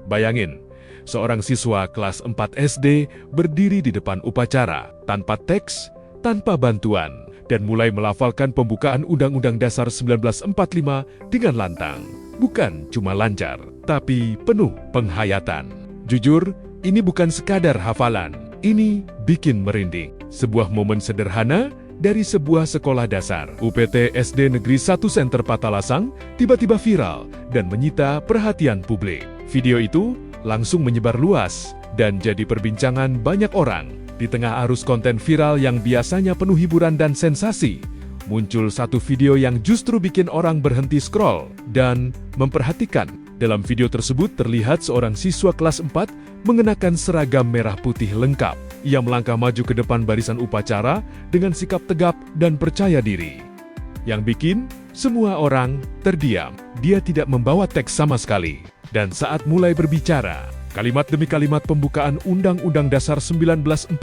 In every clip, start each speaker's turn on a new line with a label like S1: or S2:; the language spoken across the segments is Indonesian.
S1: Bayangin, seorang siswa kelas 4 SD berdiri di depan upacara, tanpa teks, tanpa bantuan, dan mulai melafalkan pembukaan Undang-Undang Dasar 1945 dengan lantang. Bukan cuma lancar, tapi penuh penghayatan. Jujur, ini bukan sekadar hafalan, ini bikin merinding. Sebuah momen sederhana dari sebuah sekolah dasar. UPT SD Negeri 1 Senter Patalasang tiba-tiba viral dan menyita perhatian publik. Video itu langsung menyebar luas dan jadi perbincangan banyak orang. Di tengah arus konten viral yang biasanya penuh hiburan dan sensasi, muncul satu video yang justru bikin orang berhenti scroll dan memperhatikan. Dalam video tersebut terlihat seorang siswa kelas 4 mengenakan seragam merah putih lengkap. Ia melangkah maju ke depan barisan upacara dengan sikap tegap dan percaya diri. Yang bikin semua orang terdiam. Dia tidak membawa teks sama sekali. Dan saat mulai berbicara, kalimat demi kalimat pembukaan Undang-Undang Dasar 1945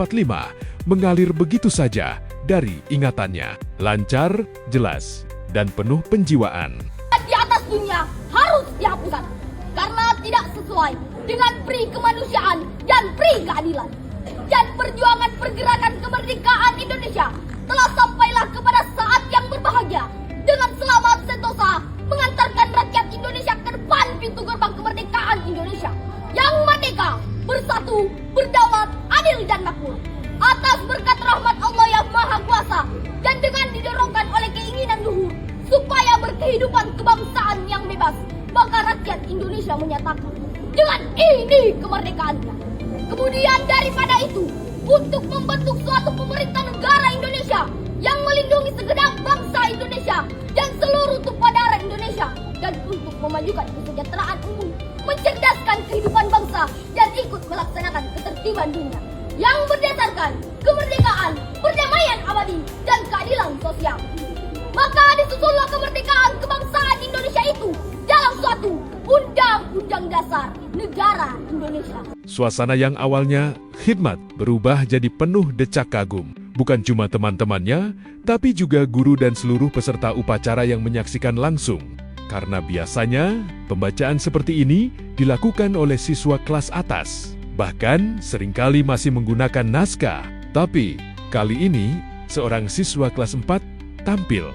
S1: mengalir begitu saja dari ingatannya. Lancar, jelas, dan penuh penjiwaan.
S2: Di atas dunia harus dihapuskan karena tidak sesuai dengan pri kemanusiaan dan pri keadilan. Dan perjuangan pergerakan kemerdekaan Indonesia telah sampailah kepada saat yang berbahagia dengan selamat sentosa mengantarkan rakyat Indonesia ke depan pintu gerbang kemerdekaan Indonesia yang merdeka, bersatu, berdaulat, adil dan makmur atas berkat rahmat Allah yang Maha Kuasa dan dengan didorongkan oleh keinginan luhur supaya berkehidupan kebangsaan yang bebas, maka rakyat Indonesia menyatakan dengan ini kemerdekaannya. Kemudian daripada itu, untuk membentuk suatu pemerintah negara Indonesia yang melindungi segenap bangsa Indonesia dan seluruh tumpah darah Indonesia, dan untuk memajukan kesejahteraan umum, mencerdaskan kehidupan bangsa dan ikut melaksanakan ketertiban dunia yang berdasarkan kemerdekaan, perdamaian abadi, dan keadilan sosial. Maka disusunlah kemerdekaan kebangsaan Indonesia itu dalam suatu Undang-Undang Dasar Negara Indonesia.
S1: Suasana yang awalnya khidmat berubah jadi penuh decak kagum. Bukan cuma teman-temannya, tapi juga guru dan seluruh peserta upacara yang menyaksikan langsung. Karena biasanya, pembacaan seperti ini dilakukan oleh siswa kelas atas. Bahkan seringkali masih menggunakan naskah. Tapi kali ini, seorang siswa kelas 4 tampil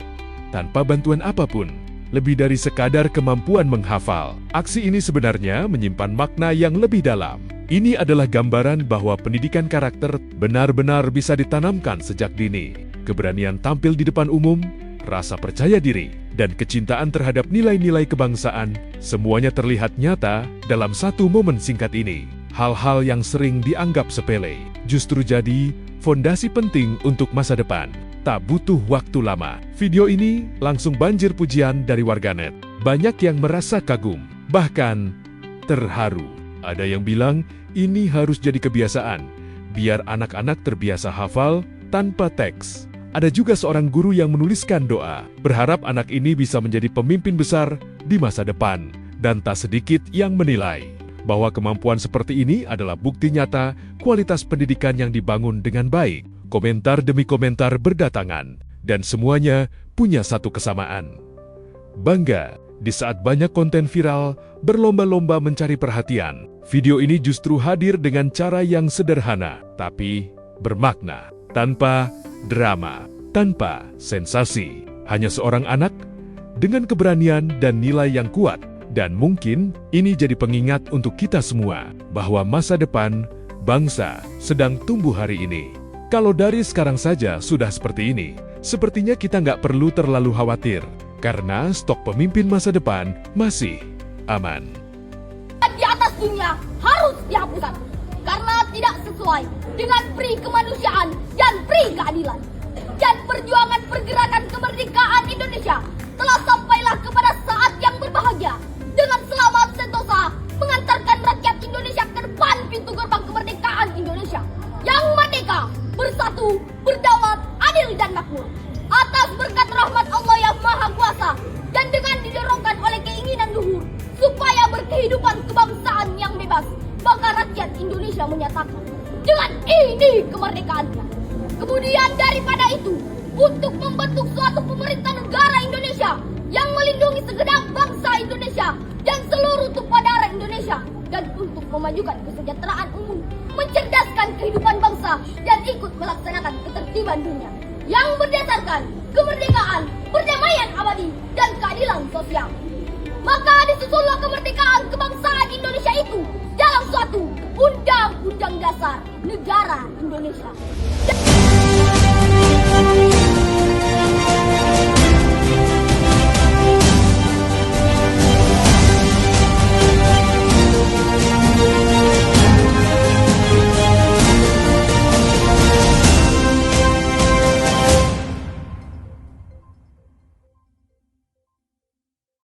S1: tanpa bantuan apapun. Lebih dari sekadar kemampuan menghafal. Aksi ini sebenarnya menyimpan makna yang lebih dalam. Ini adalah gambaran bahwa pendidikan karakter benar-benar bisa ditanamkan sejak dini. Keberanian tampil di depan umum, rasa percaya diri, dan kecintaan terhadap nilai-nilai kebangsaan, semuanya terlihat nyata dalam satu momen singkat ini. Hal-hal yang sering dianggap sepele, justru jadi fondasi penting untuk masa depan. Tak butuh waktu lama, video ini langsung banjir pujian dari warganet. Banyak yang merasa kagum, bahkan terharu. Ada yang bilang, ini harus jadi kebiasaan, biar anak-anak terbiasa hafal tanpa teks. Ada juga seorang guru yang menuliskan doa, berharap anak ini bisa menjadi pemimpin besar di masa depan. Dan tak sedikit yang menilai bahwa kemampuan seperti ini adalah bukti nyata kualitas pendidikan yang dibangun dengan baik. Komentar demi komentar berdatangan, dan semuanya punya satu kesamaan. Bangga, di saat banyak konten viral berlomba-lomba mencari perhatian, video ini justru hadir dengan cara yang sederhana, tapi bermakna. Tanpa drama, tanpa sensasi. Hanya seorang anak dengan keberanian dan nilai yang kuat. Dan mungkin ini jadi pengingat untuk kita semua, bahwa masa depan bangsa sedang tumbuh hari ini. Kalau dari sekarang saja sudah seperti ini, sepertinya kita nggak perlu terlalu khawatir, karena stok pemimpin masa depan masih aman.
S2: Di atas dunia harus dihapuskan, karena tidak sesuai dengan pri kemanusiaan dan pri keadilan. Dan perjuangan pergerakan kemerdekaan Indonesia telah sampailah kepada saat yang berbahagia, dengan selamat sentosa mengantarkan rakyat Indonesia ke depan pintu gerbang kemerdekaan Indonesia yang merdeka, bersatu, berdaulat, adil dan makmur atas berkat rahmat Allah yang Maha Kuasa dan dengan didorongkan oleh keinginan luhur supaya berkehidupan kebangsaan yang bebas, maka rakyat Indonesia menyatakan dengan ini kemerdekaannya. Kemudian daripada itu, untuk membentuk suatu pemerintah negara Indonesia yang melindungi segenap bangsa Indonesia dan seluruh tumpah darah Indonesia dan untuk memajukan kesejahteraan umum, mencerdaskan kehidupan bangsa, dan ikut melaksanakan ketertiban dunia yang berdasarkan kemerdekaan, perdamaian abadi, dan keadilan sosial. Maka disusunlah kemerdekaan kebangsaan Indonesia itu dalam suatu Undang-Undang Dasar Negara Indonesia.